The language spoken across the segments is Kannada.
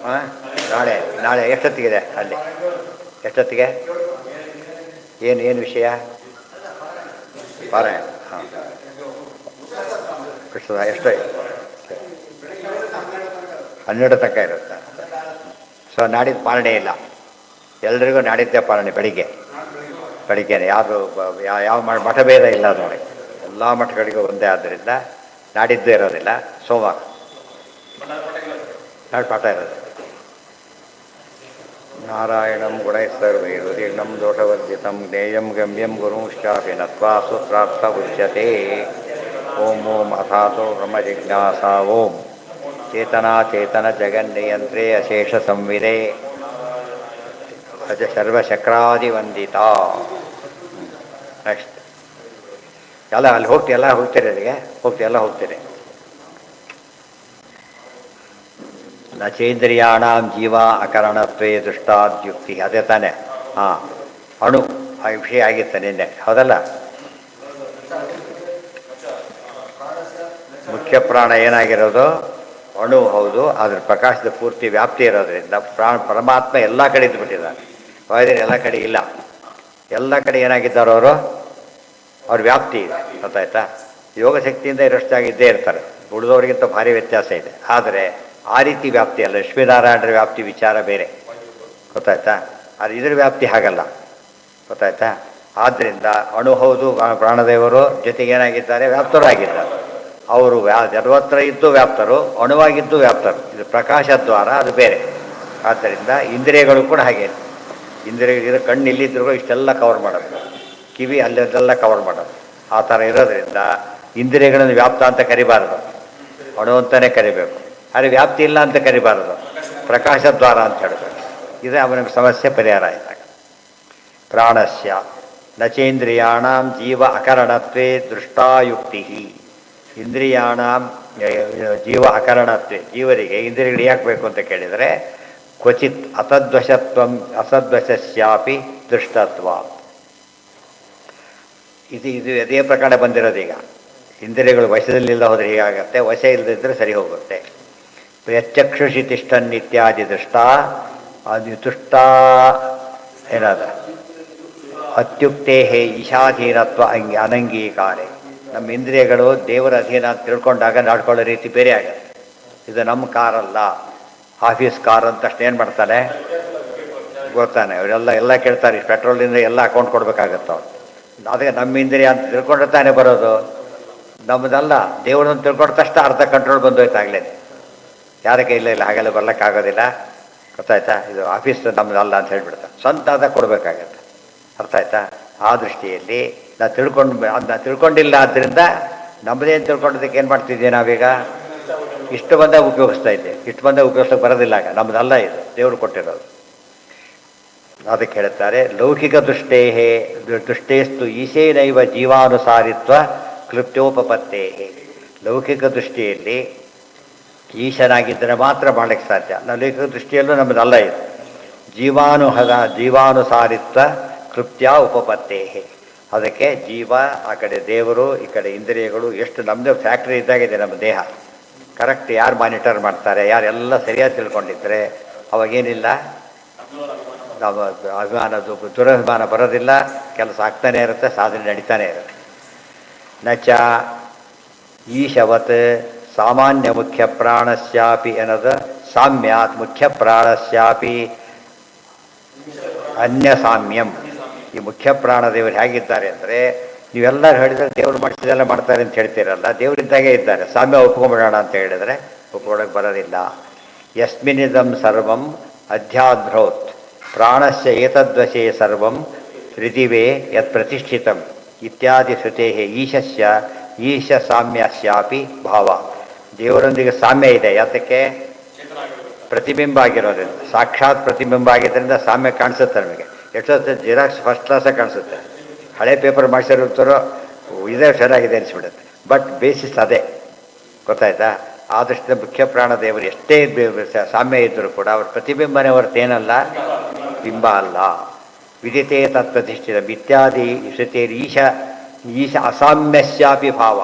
ಹಾಂ ನಾಳೆ ನಾಳೆ ಎಷ್ಟೊತ್ತಿಗಿದೆ ಅಲ್ಲಿ ಎಷ್ಟೊತ್ತಿಗೆ ಏನು ವಿಷಯ ಪಾರಾಯಣ ಹಾಂ ಕೃಷ್ಣ ಎಷ್ಟು 12 ತನಕ ಇರುತ್ತೆ. ಸೊ ನಾಡಿದ್ದು ಪಾಲನೆ ಇಲ್ಲ, ಎಲ್ರಿಗೂ ನಾಡಿದ್ದೇ ಪಾಲನೆ ಬೆಳಿಗ್ಗೆನೆ ಯಾರು ಯಾವ ಮಠಭೇದ ಇಲ್ಲ ನೋಡಿ, ಎಲ್ಲ ಮಠಗಳಿಗೂ ಒಂದೇ. ಆದ್ದರಿಂದ ನಾಡಿದ್ದು ಇರೋದಿಲ್ಲ, ಸೋಮವಾರ ನಾಳೆ ಪಾಠ ಇರೋದು. ನಾರಾಯಣಂ ಗುಣೈಸ್ತರ್ವೈರುದೀರ್ಣಂ ದೋಷವರ್ಜಿತಂ ಜ್ಞೇಯಂ ಗಮ್ಯಂ ಗುರುಂಶ್ಚಾಪಿ ನತ್ವಾ ಸೂತ್ರಾರ್ಥ ಉಚ್ಯತೆ. ಓಂ ಓಂ ಅಥಾತೋ ಬ್ರಹ್ಮ ಜಿಜ್ಞಾಸಾ ಓಂ ಚೇತನಾ ಚೇತನ ಜಗನ್ನಿಯಂತ್ರೇ ಅಶೇಷ ಸಂವಿದೆ ಅಜ ಸರ್ವಶಕ್ರಾದಿವಂದಿತ. ನೆಕ್ಸ್ಟ್ ಎಲ್ಲ ಅಲ್ಲಿ ಹೋಗ್ತೀರಿ ಅಲ್ಲಿಗೆ ಹೋಗ್ತೀರಿ. ನಚೇಂದ್ರಿಯಾಣಾಂ ಜೀವ ಅಕರಣತ್ವೇ ದೃಷ್ಟಾದ್ಯುಕ್ತಿ, ಅದೇ ತಾನೆ. ಹಾಂ, ಅಣು ಆ ವಿಷಯ ಆಗಿತ್ತು ನಿನ್ನೆ, ಹೌದಲ್ಲ. ಮುಖ್ಯ ಪ್ರಾಣ ಏನಾಗಿರೋದು ಅಣು, ಹೌದು. ಅದ್ರ ಪ್ರಕಾಶದ ಪೂರ್ತಿ ವ್ಯಾಪ್ತಿ ಇರೋದ್ರಿಂದ ಪರಮಾತ್ಮ ಎಲ್ಲ ಕಡೆ ಇದ್ದುಬಿಟ್ಟಿದ್ದಾರೆ. ವೈದ್ಯರು ಎಲ್ಲ ಕಡೆ ಇಲ್ಲ, ಎಲ್ಲ ಕಡೆ ಏನಾಗಿದ್ದಾರೋ ಅವ್ರ ವ್ಯಾಪ್ತಿ ಇದೆ, ಗೊತ್ತಾಯ್ತಾ. ಯೋಗ ಶಕ್ತಿಯಿಂದ ಇರೋಷ್ಟಾಗಿದ್ದೇ ಇರ್ತಾರೆ, ಉಳಿದವರಿಗಿಂತ ಭಾರಿ ವ್ಯತ್ಯಾಸ ಇದೆ. ಆದರೆ ಆ ರೀತಿ ವ್ಯಾಪ್ತಿ ಅಲ್ಲ, ಲಕ್ಷ್ಮೀನಾರಾಯಣರ ವ್ಯಾಪ್ತಿ ವಿಚಾರ ಬೇರೆ, ಗೊತ್ತಾಯ್ತಾ. ಆದರೆ ಇದ್ರ ವ್ಯಾಪ್ತಿ ಹಾಗಲ್ಲ, ಗೊತ್ತಾಯ್ತಾ. ಆದ್ದರಿಂದ ಅಣು ಹೌದು, ಪ್ರಾಣದೇವರು ಜೊತೆಗೆ ಏನಾಗಿದ್ದಾರೆ, ವ್ಯಾಪ್ತರು ಆಗಿದ್ದಾರೆ. ಅವರು ಸರ್ವತ್ರ ಇದ್ದು ವ್ಯಾಪ್ತರು, ಅಣುವಾಗಿದ್ದು ವ್ಯಾಪ್ತರು. ಇದು ಪ್ರಕಾಶದ್ವಾರ, ಅದು ಬೇರೆ. ಆದ್ದರಿಂದ ಇಂದ್ರಿಯಗಳು ಕೂಡ ಹಾಗೆ, ಇಂದ್ರಿಯ ಕಣ್ಣು ಇಲ್ಲಿದ್ರು ಇಷ್ಟೆಲ್ಲ ಕವರ್ ಮಾಡೋದು, ಕಿವಿ ಅಲ್ಲೆಲ್ಲ ಕವರ್ ಮಾಡೋದು, ಆ ಥರ ಇರೋದ್ರಿಂದ ಇಂದ್ರಿಯಗಳನ್ನು ವ್ಯಾಪ್ತ ಅಂತ ಕರಿಬಾರದು, ಅಣು ಅಂತಲೇ ಕರಿಬೇಕು. ಆದರೆ ವ್ಯಾಪ್ತಿ ಇಲ್ಲ ಅಂತ ಕರಿಬಾರದು, ಪ್ರಕಾಶದ್ವಾರ ಅಂತ ಹೇಳಬೇಕು. ಇದೇ ಅವನಿಗೆ ಸಮಸ್ಯೆ ಪರಿಹಾರ ಆಯಿತಾಗ. ಪ್ರಾಣಸ್ಯ ನಚೇಂದ್ರಿಯಾಣಾಂ ಜೀವ ಅಕರಣತ್ವೇ ದೃಷ್ಟಾಯುಕ್ತಿ. ಇಂದ್ರಿಯಾಣಾಂ ಜೀವ ಅಕರಣತ್ವೇ, ಜೀವರಿಗೆ ಇಂದ್ರಿಯಗಳು ಯಾಕೆ ಬೇಕು ಅಂತ ಕೇಳಿದರೆ, ಕ್ವಚಿತ್ ಅಸದ್ವಶಸ್ಯಾಪಿ ದೃಷ್ಟತ್ವ. ಇದು ಅದೇ ಪ್ರಕಾರ ಬಂದಿರೋದು. ಈಗ ಇಂದ್ರಿಯಗಳು ವಶದಲ್ಲಿಲ್ಲ ಹೋದರೆ ಹೀಗಾಗತ್ತೆ, ವಶ ಇಲ್ಲದಿದ್ದರೆ ಸರಿ ಹೋಗುತ್ತೆ. ಯಚ್ಚಕ್ಷುಷಿ ತಿಷ್ಠನ್ ಇತ್ಯಾದಿ ದೃಷ್ಟ ಅದು ತುಷ್ಟ ಏನಾದ ಅತ್ಯುಕ್ತೇ ಈಶಾಧೀನತ್ವ ಅನಂಗೀಕಾರೆ. ನಮ್ಮ ಇಂದ್ರಿಯಗಳು ದೇವರ ಅಧೀನ ಅಂತ ತಿಳ್ಕೊಂಡಾಗ ನಾಡ್ಕೊಳ್ಳೋ ರೀತಿ ಬೇರೆ ಆಗುತ್ತೆ. ಇದು ನಮ್ಮ ಕಾರಲ್ಲ, ಆಫೀಸ್ ಕಾರ್ ಅಂತ ತಕ್ಷಣ ಏನು ಮಾಡ್ತಾನೆ ಗೊತ್ತಾನೆ, ಅವರೆಲ್ಲ ಕೇಳ್ತಾರೆ, ಪೆಟ್ರೋಲಿಂದ ಎಲ್ಲ ಅಕೌಂಟ್ ಕೊಡಬೇಕಾಗತ್ತೆ ಅವ್ರು. ಅದಕ್ಕೆ ನಮ್ಮ ಇಂದ್ರಿಯ ಅಂತ ತಿಳ್ಕೊಂಡ್ರೆ ತಾನೇ ಬರೋದು, ನಮ್ಮದಲ್ಲ. ದೇವರನ್ನು ತಿಳ್ಕೊಂಡ ತಕ್ಷಣ ಅರ್ಧ ಕಂಟ್ರೋಲ್ ಬಂದೋಯ್ತಾಗಲೇ. ಯಾರಕ್ಕೆ ಇಲ್ಲ ಹಾಗೆಲ್ಲ ಬರ್ಲಿಕ್ಕಾಗೋದಿಲ್ಲ, ಗೊತ್ತಾಯ್ತಾ. ಇದು ಆಫೀಸ್ ನಮ್ಮದಲ್ಲ ಅಂತ ಹೇಳ್ಬಿಡ್ತಾರೆ, ಸ್ವಂತ ಆದಾಗ ಕೊಡಬೇಕಾಗತ್ತೆ, ಅರ್ಥ ಆಯ್ತಾ. ಆ ದೃಷ್ಟಿಯಲ್ಲಿ ಅದನ್ನ ತಿಳ್ಕೊಂಡಿಲ್ಲ, ಆದ್ದರಿಂದ ನಮ್ಮದೇನು ತಿಳ್ಕೊಂಡದಕ್ಕೆ ಏನು ಮಾಡ್ತಿದ್ದೀವಿ ನಾವೀಗ, ಇಷ್ಟು ಬಂದಾಗ ಉಪಯೋಗಿಸ್ತಾ ಇದ್ದೆ, ಇಷ್ಟು ಬಂದಾಗ ಉಪಯೋಗಿಸೋಕೆ ಬರೋದಿಲ್ಲ. ಆಗ ನಮ್ಮದಲ್ಲ, ಇದು ದೇವರು ಕೊಟ್ಟಿರೋದು. ಅದಕ್ಕೆ ಹೇಳ್ತಾರೆ, ಲೌಕಿಕ ದೃಷ್ಟೇಸ್ತು ಈಶೇನೈವ ಜೀವಾನುಸಾರಿತ್ವ ಕ್ಲುಪ್ತೋಪತ್ತೇ. ಲೌಕಿಕ ದೃಷ್ಟಿಯಲ್ಲಿ ಈಶನಾಗಿದ್ದರೆ ಮಾತ್ರ ಮಾಡಲಿಕ್ಕೆ ಸಾಧ್ಯ. ಲೌಕಿಕ ದೃಷ್ಟಿಯಲ್ಲೂ ನಮ್ಮದಲ್ಲ ಇದು. ಜೀವಾನುಸಾರಿತ್ವ ಕೃತ್ಯ ಉಪಪತ್ತೇ. ಅದಕ್ಕೆ ಜೀವ ಆ ಕಡೆ ದೇವರು, ಈ ಕಡೆ ಇಂದ್ರಿಯಗಳು, ಎಷ್ಟು ನಮ್ಮದು ಫ್ಯಾಕ್ಟ್ರಿ ಇದ್ದಾಗಿದೆ ನಮ್ಮ ದೇಹ. ಕರೆಕ್ಟ್ ಯಾರು ಮಾನಿಟರ್ ಮಾಡ್ತಾರೆ, ಯಾರೆಲ್ಲ ಸರಿಯಾಗಿ ತಿಳ್ಕೊಂಡಿದ್ರೆ ಅವಾಗೇನಿಲ್ಲ, ನಾವು ಅಭಿಮಾನದ್ದು ದುರಭಿಮಾನ ಬರೋದಿಲ್ಲ, ಕೆಲಸ ಆಗ್ತಾನೆ ಇರುತ್ತೆ, ಸಾಧನೆ ನಡೀತಾನೆ ಇರುತ್ತೆ. ನಚ ಈಶವತ್ ಸಾಮಾನ್ಯ ಮುಖ್ಯ ಪ್ರಾಣಸ್ಯಾಪಿ ಅನ್ನೋದು ಸಾಮ್ಯಾತ್ ಮುಖ್ಯ ಪ್ರಾಣಸ್ಯಾಪಿ ಅನ್ಯ ಸಾಮ್ಯಂ. ಈ ಮುಖ್ಯ ಪ್ರಾಣದೇವರು ಹೇಗಿದ್ದಾರೆ ಅಂದರೆ, ನೀವೆಲ್ಲರೂ ಹೇಳಿದರೆ ದೇವರು ಮಾಡಿಸಿದೆಲ್ಲ ಮಾಡ್ತಾರೆ ಅಂತ ಹೇಳ್ತೀರಲ್ಲ, ದೇವರಿದ್ದಾಗೆ ಇದ್ದಾರೆ, ಸಾಮ್ಯ ಒಪ್ಕೊಂಬಿಡೋಣ ಅಂತ ಹೇಳಿದರೆ ಒಪ್ಕೊಳ್ಳೋಕೆ ಬರೋದಿಲ್ಲ. ಯಸ್ಮಿನಿದಂ ಸರ್ವಂ ಅಧ್ಯಾಧ್ರೋತ್ ಪ್ರಾಣಸ್ಯ ಏತದ್ವಶೇ ಸರ್ವಂ ಪೃಥಿವೇ ಯತ್ ಪ್ರತಿಷ್ಠಿತಂ ಇತ್ಯಾದಿ ಶ್ರುತೇ ಈಶಸ್ಯ ಈಶ ಸಾಮ್ಯಸ್ಯಾಪಿ ಭಾವ. ದೇವರೊಂದಿಗೆ ಸಾಮ್ಯ ಇದೆ, ಯಾತಕ್ಕೆ ಪ್ರತಿಬಿಂಬ ಆಗಿರೋದ್ರಿಂದ, ಸಾಕ್ಷಾತ್ ಪ್ರತಿಬಿಂಬ ಆಗಿದ್ದರಿಂದ ಸಾಮ್ಯ ಕಾಣಿಸುತ್ತೆ ನಮಗೆ. ಎಷ್ಟೊತ್ತು ಜಿರಾಕ್ಸ್ ಫಸ್ಟ್ ಕ್ಲಾಸಾಗಿ ಕಾಣಿಸುತ್ತೆ, ಹಳೆ ಪೇಪರ್ ಮಾಡಿಸಿರುತ್ತಾರೋ ಇದೇ ಚೆನ್ನಾಗಿದೆ ಅನಿಸ್ಬಿಡುತ್ತೆ, ಬಟ್ ಬೇಸಿಸ್ ಅದೇ, ಗೊತ್ತಾಯ್ತಾ. ಆ ದೃಷ್ಟಿಯಿಂದ ಮುಖ್ಯ ಪ್ರಾಣ ದೇವರು ಎಷ್ಟೇ ಸಾಮ್ಯ ಇದ್ದರೂ ಕೂಡ ಅವ್ರ ಪ್ರತಿಬಿಂಬನೇ ಹೊರತೇನಲ್ಲ, ಬಿಂಬ ಅಲ್ಲ. ವಿದಿತೇ ತತ್ಪ್ರತಿಷ್ಠಿತ ಇತ್ಯಾದಿ ಶ್ರುತೇರಿ ಈಶ ಅಸಾಮ್ಯಸ್ಯಾಪಿ ಭಾವ.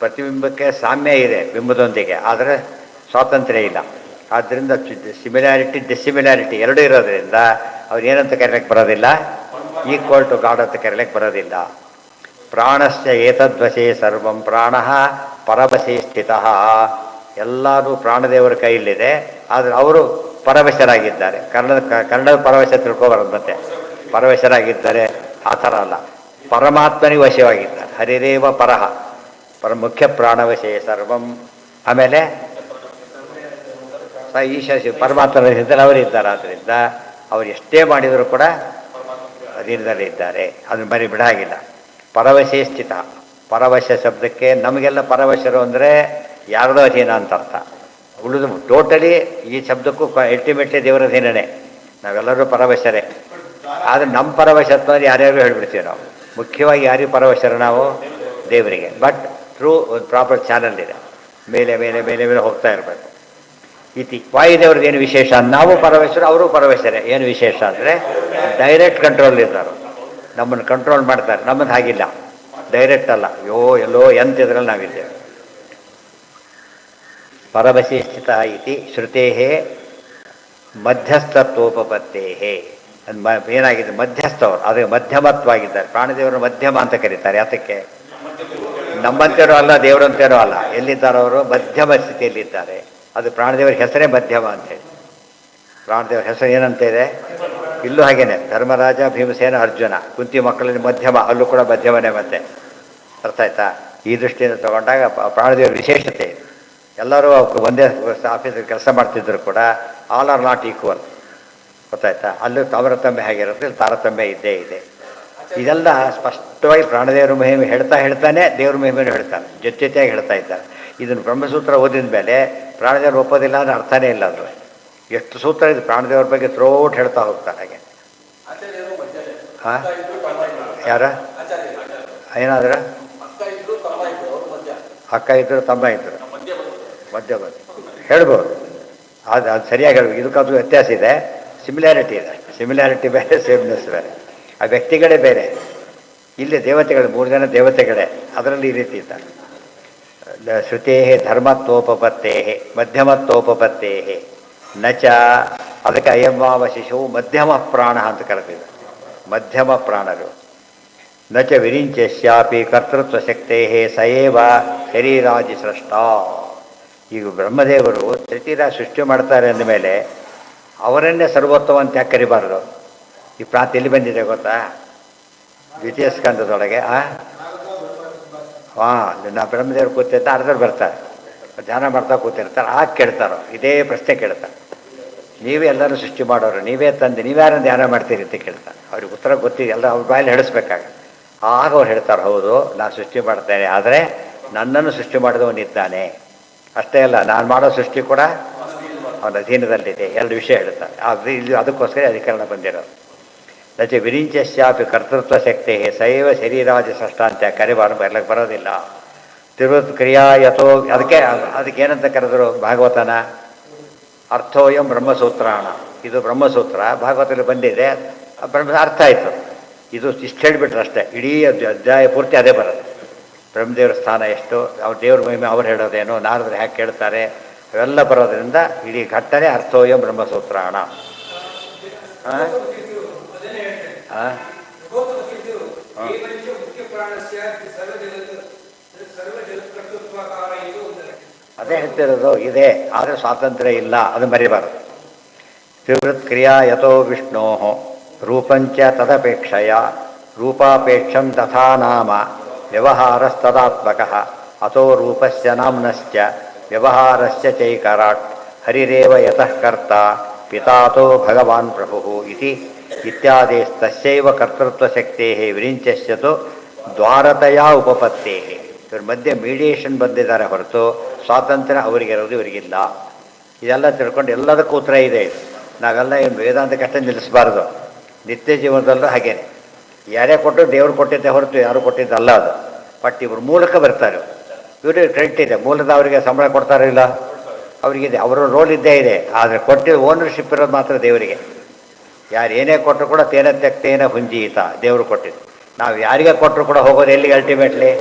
ಪ್ರತಿಬಿಂಬಕ್ಕೆ ಸಾಮ್ಯ ಇದೆ ಬಿಂಬದೊಂದಿಗೆ, ಆದರೆ ಸ್ವಾತಂತ್ರ್ಯ ಇಲ್ಲ. ಆದ್ದರಿಂದ ಸಿಮಿಲಾರಿಟಿ ಡಿಸಿಮಿಲಾರಿಟಿ ಎರಡೂ ಇರೋದ್ರಿಂದ ಅವ್ರು ಏನಂತ ಕರೀಲಿಕ್ಕೆ ಬರೋದಿಲ್ಲ, ಈಕ್ವಲ್ ಟು ಗಾಡ್ ಅಂತ ಕರೀಲಿಕ್ಕೆ ಬರೋದಿಲ್ಲ. ಪ್ರಾಣಸ್ಯ ಏತದ್ವಶೇ ಸರ್ವಂ ಪ್ರಾಣ ಪರವಶೇ ಸ್ಥಿತ. ಎಲ್ಲರೂ ಪ್ರಾಣದೇವರ ಕೈಯಲ್ಲಿದೆ, ಆದರೆ ಅವರು ಪರವಶರಾಗಿದ್ದಾರೆ. ಕನ್ನಡದ ಪರವಶ ತಿಳ್ಕೊಬಾರದು, ಮತ್ತೆ ಪರವಶರಾಗಿದ್ದಾರೆ ಆ ಥರ ಅಲ್ಲ, ಪರಮಾತ್ಮನಿಗೆ ವಶವಾಗಿದ್ದಾರೆ. ಹರಿರೇವ ಪರಹ, ಮುಖ್ಯ ಪ್ರಾಣವಶೇ ಸರ್ವಂ. ಆಮೇಲೆ ಈಶ ಪರಮಾತ್ಮನ ಇದ್ದಾರೆ, ಅವರಿದ್ದಾರೆ. ಆದ್ದರಿಂದ ಅವರು ಎಷ್ಟೇ ಮಾಡಿದರೂ ಕೂಡ ಅಧೀನದಲ್ಲಿ ಇದ್ದಾರೆ, ಅದನ್ನು ಬರೀ ಬಿಡಾಗಿಲ್ಲ. ಪರವಶೇ ಸ್ಥಿತ. ಪರವಶ ಶಬ್ದಕ್ಕೆ ನಮಗೆಲ್ಲ ಪರವಶರು ಅಂದರೆ ಯಾರದೋ ಅಧೀನ ಅಂತ ಅರ್ಥ. ಉಳಿದು ಟೋಟಲಿ ಈ ಶಬ್ದಕ್ಕೂ ಅಲ್ಟಿಮೇಟ್ಲಿ ದೇವರ ಅಧೀನನೇ, ನಾವೆಲ್ಲರೂ ಪರವಶರೇ. ಆದರೆ ನಮ್ಮ ಪರವಶತ್ವ ಯಾರ್ಯಾರು ಹೇಳ್ಬಿಡ್ತೀವಿ ನಾವು. ಮುಖ್ಯವಾಗಿ ಯಾರಿಗೆ ಪರವಶರು ನಾವು? ದೇವರಿಗೆ. ಬಟ್ ಥ್ರೂ ಒಂದು ಪ್ರಾಪರ್ ಚಾನಲ್ ಇದೆ, ಮೇಲೆ ಮೇಲೆ ಮೇಲೆ ಮೇಲೆ ಹೋಗ್ತಾ ಇರಬೇಕು. ಇತಿ ವಾಯುದೇವ್ರದ್ದು ಏನು ವಿಶೇಷ? ನಾವು ಪರವಶರು, ಅವರು ಪರವಶರೇ. ಏನು ವಿಶೇಷ ಅಂದರೆ ಡೈರೆಕ್ಟ್ ಕಂಟ್ರೋಲ್ ಇದ್ದಾರೆ, ನಮ್ಮನ್ನು ಕಂಟ್ರೋಲ್ ಮಾಡ್ತಾರೆ. ನಮ್ಮದು ಹಾಗಿಲ್ಲ, ಡೈರೆಕ್ಟ್ ಅಲ್ಲ, ಎಲ್ಲೋ ಎಂತಿದ್ರಲ್ಲಿ ನಾವಿದ್ದೇವೆ. ಪರವಶೇ ಸ್ಥಿತ ಇತಿ ಶ್ರುತೇ ಮಧ್ಯಸ್ಥತ್ವೋಪತ್ತೇ. ಅದು ಏನಾಗಿದೆ? ಮಧ್ಯಸ್ಥವರು, ಅದು ಮಧ್ಯಮತ್ವಾಗಿದ್ದಾರೆ. ಪ್ರಾಣದೇವರು ಮಧ್ಯಮ ಅಂತ ಕರೀತಾರೆ. ಯಾತಕ್ಕೆ? ನಮ್ಮಂತೇನೂ ಅಲ್ಲ, ದೇವರಂತೇನೂ ಅಲ್ಲ. ಎಲ್ಲಿದ್ದಾರೆ ಅವರು? ಮಧ್ಯಮ ಸ್ಥಿತಿಯಲ್ಲಿದ್ದಾರೆ. ಅದು ಪ್ರಾಣದೇವರ ಹೆಸರೇ ಮಧ್ಯಮ ಅಂತೇಳಿ. ಪ್ರಾಣದೇವರ ಹೆಸರು ಏನಂತ ಇದೆ? ಇಲ್ಲೂ ಹಾಗೇನೆ, ಧರ್ಮರಾಜ, ಭೀಮಸೇನ, ಅರ್ಜುನ, ಕುಂತಿ ಮಕ್ಕಳಲ್ಲಿ ಮಧ್ಯಮ, ಅಲ್ಲೂ ಕೂಡ ಮಧ್ಯಮನೇ. ಮತ್ತೆ ಅರ್ಥ ಆಯ್ತಾ? ಈ ದೃಷ್ಟಿಯಿಂದ ತಗೊಂಡಾಗ ಪ್ರಾಣದೇವರ ವಿಶೇಷತೆ ಇದೆ. ಎಲ್ಲರೂ ಒಂದೇ ಆಫೀಸಲ್ಲಿ ಕೆಲಸ ಮಾಡ್ತಿದ್ರು ಕೂಡ ಆಲ್ ಆರ್ ನಾಟ್ ಈಕ್ವಲ್. ಗೊತ್ತಾಯ್ತಾ? ಅಲ್ಲೂ ತಾರತಮ್ಯ ಹೇಗಿರುತ್ತೆ, ತಾರತಮ್ಯ ಇದ್ದೇ ಇದೆ. ಇದೆಲ್ಲ ಸ್ಪಷ್ಟವಾಗಿ ಪ್ರಾಣದೇವರ ಮಹಿಮೆ ಹೇಳ್ತಾನೆ ದೇವ್ರ ಮಹಿಮೆಯನ್ನು ಹೇಳ್ತಾನೆ, ಜೊತೆಯಾಗಿ ಹೇಳ್ತಾ ಇದ್ದಾರೆ. ಇದನ್ನು ಬ್ರಹ್ಮಸೂತ್ರ ಓದಿದ ಮೇಲೆ ಪ್ರಾಣದೇವರು ಒಪ್ಪೋದಿಲ್ಲ ಅಂದರೆ ಅರ್ಥನೇ ಇಲ್ಲ. ಅದು ಎಷ್ಟು ಸೂತ್ರ ಇದು ಪ್ರಾಣದೇವ್ರ ಬಗ್ಗೆ ಥ್ರೋಟ್ ಹೇಳ್ತಾ ಹೋಗ್ತಾರೆ. ಹಾಗೆ ಹಾಂ, ಯಾರ ಏನಾದ್ರೆ ಅಕ್ಕ ಇದ್ದರು, ತಮ್ಮ ಇದ್ದರು, ಮಧ್ಯ ಹೇಳ್ಬೋದು. ಅದು ಸರಿಯಾಗಿ ಹೇಳ್ಬೇಕು. ಇದಕ್ಕದು ವ್ಯತ್ಯಾಸ ಇದೆ, ಸಿಮಿಲಾರಿಟಿ ಇದೆ. ಸಿಮಿಲಾರಿಟಿ ಬೇರೆ, ಸೇಮ್ನೆಸ್ ಬೇರೆ. ಆ ವ್ಯಕ್ತಿಗಳೇ ಬೇರೆ. ಇಲ್ಲಿ ದೇವತೆಗಳು 3 ಜನ ದೇವತೆಗಳೇ, ಅದರಲ್ಲಿ ಈ ರೀತಿ ಇದ್ದಾರೆ. ಶ್ರುತೇ ಧರ್ಮತ್ವೋಪತ್ತೇ ಮಧ್ಯಮತ್ವೋಪತ್ತೇ ನಚ. ಅದಕ್ಕೆ ಅಯಂವಾವ ಶಿಶುವು ಮಧ್ಯಮ ಪ್ರಾಣ ಅಂತ ಕರೆದಿದೆ. ಮಧ್ಯಮ ಪ್ರಾಣರು. ನಚ ವಿರಿಂಚ್ಯಾಪಿ ಕರ್ತೃತ್ವ ಶಕ್ತೇ ಸಯೇವ ಶರೀರಾದಿ ಸೃಷ್ಟ. ಈಗ ಬ್ರಹ್ಮದೇವರು ಶರೀರ ಸೃಷ್ಟಿ ಮಾಡ್ತಾರೆ ಅಂದಮೇಲೆ ಅವರನ್ನೇ ಸರ್ವೋತ್ತಮ ಅಂತ ಯಾಕೆ ಕರಿಬಾರ್ದು? ಈ ಪ್ರಾಂತ ಎಲ್ಲಿ ಬಂದಿದೆ ಗೊತ್ತಾ? ದ್ವಿತೀಯ ಸ್ಕಂದದೊಳಗೆ. ನಾ ಬ್ರಹ್ಮದೇವರು ಕೂತಿರ್ತಾರೆ, ಅರ್ಧರು ಬರ್ತಾರೆ, ಧ್ಯಾನ ಮಾಡ್ತಾ ಕೂತಿರ್ತಾರೆ. ಕೇಳ್ತಾರೋ ಇದೇ ಪ್ರಶ್ನೆ ಕೇಳ್ತಾರೆ, ನೀವೇ ಎಲ್ಲರೂ ಸೃಷ್ಟಿ ಮಾಡೋರು, ನೀವೇ ತಂದು ನೀವ್ಯಾರನ್ನು ಧ್ಯಾನ ಮಾಡ್ತೀರಿ ಅಂತ ಕೇಳ್ತಾರೆ. ಅವ್ರಿಗೆ ಉತ್ತರ ಗೊತ್ತಿದೆ, ಎಲ್ಲ ಅವ್ರ ಬಾಯಲ್ಲಿ ಹೇಳಿಸ್ಬೇಕಾಗ. ಆಗ ಅವ್ರು ಹೇಳ್ತಾರೆ, ಹೌದು ನಾನು ಸೃಷ್ಟಿ ಮಾಡ್ತೇನೆ, ಆದರೆ ನನ್ನನ್ನು ಸೃಷ್ಟಿ ಮಾಡಿದವನಿದ್ದಾನೆ. ಅಷ್ಟೇ ಅಲ್ಲ, ನಾನು ಮಾಡೋ ಸೃಷ್ಟಿ ಕೂಡ ಅವನ ಅಧೀನದಲ್ಲಿದೆ. 2 ವಿಷಯ ಹೇಳ್ತಾರೆ. ಇದು ಅದಕ್ಕೋಸ್ಕರ ಅಧಿಕರಣ ಬಂದಿರೋದು. ನಚೆ ವಿರಿಂಚ್ಯಾಪಿ ಕರ್ತೃತ್ವ ಶಕ್ತಿ ಸೈವ ಶರೀರಾದಿ ಸೃಷ್ಟ ಅಂತ ಕರಿಬಾರ್ದು, ಬರ್ಲಿಕ್ಕೆ ಬರೋದಿಲ್ಲ. ತಿರುವತ್ ಕ್ರಿಯಾ ಯಥೋ. ಅದಕ್ಕೆ ಏನಂತ ಕರೆದರು ಭಾಗವತನ? ಅರ್ಥೋಯಂ ಬ್ರಹ್ಮಸೂತ್ರಾಣ. ಇದು ಬ್ರಹ್ಮಸೂತ್ರ ಭಾಗವತದಲ್ಲಿ ಬಂದಿದೆ, ಅರ್ಥ ಆಯಿತು. ಇದು ಇಷ್ಟು ಹೇಳಿಬಿಟ್ರೆ ಅಷ್ಟೇ, ಇಡೀ ಅಧ್ಯಾಯ ಪೂರ್ತಿ ಅದೇ ಬರೋದು. ಬ್ರಹ್ಮದೇವರ ಸ್ಥಾನ ಎಷ್ಟು, ಅವ್ರ ದೇವ್ರ ಮಹಿಮೆ ಅವ್ರು ಹೇಳೋದೇನು, ನಾರದ್ರು ಹ್ಯಾಕೆ ಕೇಳ್ತಾರೆ, ಅವೆಲ್ಲ ಬರೋದ್ರಿಂದ ಇಡೀ ಘಟ್ಟನೆ ಅರ್ಥೋಯಂ ಬ್ರಹ್ಮಸೂತ್ರಾಣ. ಅದೇ ಹೇಳ್ತಿರೋದು ಇದೆ, ಆದರೆ ಸ್ವಾತಂತ್ರ್ಯ ಇಲ್ಲ, ಅದು ಮರಿಬಾರದು. ತ್ರಿವೃತ್ ಕ್ರಿಯಾ ಯಥೋ ವಿಷ್ಣೋ ರೂಪಂಚ ತದಪೇಕ್ಷಯ ರೂಪಾಪೇಕ್ಷಂ ತಥಾ ನಾಮ ವ್ಯವಹಾರಸ್ತದಾತ್ಮಕ ಅಥೋ ರೂಪಸ್ಯ ನಾಮ್ನಶ್ಚ ವ್ಯವಹಾರಸ್ಯ ಚೈಕರಾಟ್ ಹರಿರೇವ ಯತಃ ಕರ್ತ ಪಿತಾತೋ ಭಗವಾನ್ ಪ್ರಭು ಇತಿ ಇತ್ಯಾದೇಸ್ತಸ್ಯೈವ ಕರ್ತೃತ್ವಶಕ್ತೇ ವಿರಿಂಚಸ್ಯತು ದ್ವಾರತೆಯ ಉಪಪತ್ತೇ. ಇವ್ರ ಮಧ್ಯೆ ಮೀಡಿಯೇಷನ್ ಬಂದಿದ್ದಾರೆ ಹೊರತು ಸ್ವಾತಂತ್ರ್ಯ ಅವರಿಗಿರೋದು, ಇವರಿಗಿಲ್ಲ. ಇದೆಲ್ಲ ತಿಳ್ಕೊಂಡು ಎಲ್ಲದಕ್ಕೂ ಉತ್ತರ ಇದೆ. ನಾವೆಲ್ಲ ಏನು ವೇದಾಂತಕ್ಕಷ್ಟೇ ನಿಲ್ಲಿಸಬಾರ್ದು, ನಿತ್ಯ ಜೀವನದಲ್ಲೂ ಹಾಗೇನೆ. ಯಾರೇ ಕೊಟ್ಟು ದೇವ್ರು ಕೊಟ್ಟಿದ್ದೆ ಹೊರತು ಯಾರು ಕೊಟ್ಟಿದ್ದಲ್ಲ ಅದು. ಬಟ್ ಇವ್ರ ಮೂಲಕ ಬರ್ತಾರೆ, ಇವ್ರಿಗೆ ಕ್ರೆಡಿಟ್ ಇದೆ. ಮೂಲದ ಅವರಿಗೆ ಸಂಬಳ ಕೊಡ್ತಾರೋ ಇಲ್ಲ, ಅವರಿಗಿದೆ, ಅವರ ರೋಲ್ ಇದ್ದೇ ಇದೆ. ಆದರೆ ಕೊಟ್ಟಿದ್ದು ಓನರ್ಶಿಪ್ ಇರೋದು ಮಾತ್ರ ದೇವರಿಗೆ. ಯಾರು ಏನೇ ಕೊಟ್ಟರು ಕೂಡ ತೇನ ತೆಕ್ತೇನ ಹುಂಜೀತ, ದೇವರು ಕೊಟ್ಟಿದ್ದು. ನಾವು ಯಾರಿಗೆ ಕೊಟ್ಟರು ಕೂಡ ಹೋಗೋದು ಎಲ್ಲಿಗೆ? ಅಲ್ಟಿಮೇಟ್ಲಿ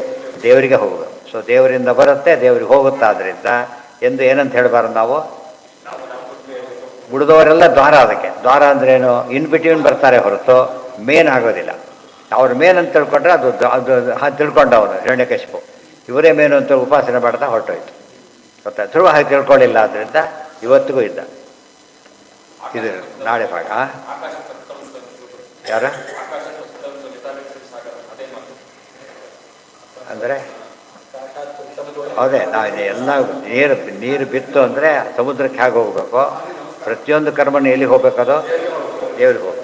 ದೇವರಿಗೆ ಹೋಗೋದು. ಸೊ ದೇವರಿಂದ ಬರುತ್ತೆ, ದೇವ್ರಿಗೆ ಹೋಗುತ್ತೆ. ಆದ್ದರಿಂದ ಎಂದು ಏನಂತ ಹೇಳಬಾರ್ದು ನಾವು? ಉಳಿದವರೆಲ್ಲ ದ್ವಾರ ಅದಕ್ಕೆ. ದ್ವಾರ ಅಂದ್ರೇನು, ಇನ್ ಬಿಟ್ವೀನ್ ಬರ್ತಾರೆ ಹೊರತು ಮೇನ್ ಆಗೋದಿಲ್ಲ. ಅವ್ರ ಮೇನ್ ಅಂತ ತಿಳ್ಕೊಂಡ್ರೆ ಅದು ಅದು ತಿಳ್ಕೊಂಡ ಅವನು ಹಿರಣ್ಯಕಶಿಪು, ಇವರೇ ಮೇನು ಅಂತ ಉಪಾಸನೆ ಮಾಡ್ತಾ ಹೊರಟೋಯ್ತು. ಗೊತ್ತಾ? ಧ್ರುವ ಹಾಗೆ ತಿಳ್ಕೊಳ್ಳಿಲ್ಲ, ಆದ್ದರಿಂದ ಇವತ್ತಿಗೂ ಇದ್ದ. ಇದು ನಾಳೆ ಭಾಗ ಯಾರ ಅಂದರೆ ಅದೇ ಎಲ್ಲ ನೀರು ಬಿತ್ತು ಅಂದರೆ ಸಮುದ್ರಕ್ಕೆ ಹೇಗೆ ಹೋಗ್ಬೇಕು, ಪ್ರತಿಯೊಂದು ಕರ್ಮನ ಎಲ್ಲಿಗೆ ಹೋಗ್ಬೇಕದು ದೇವ್ರಿಗೆ ಹೋಗ್ಬೇಕು.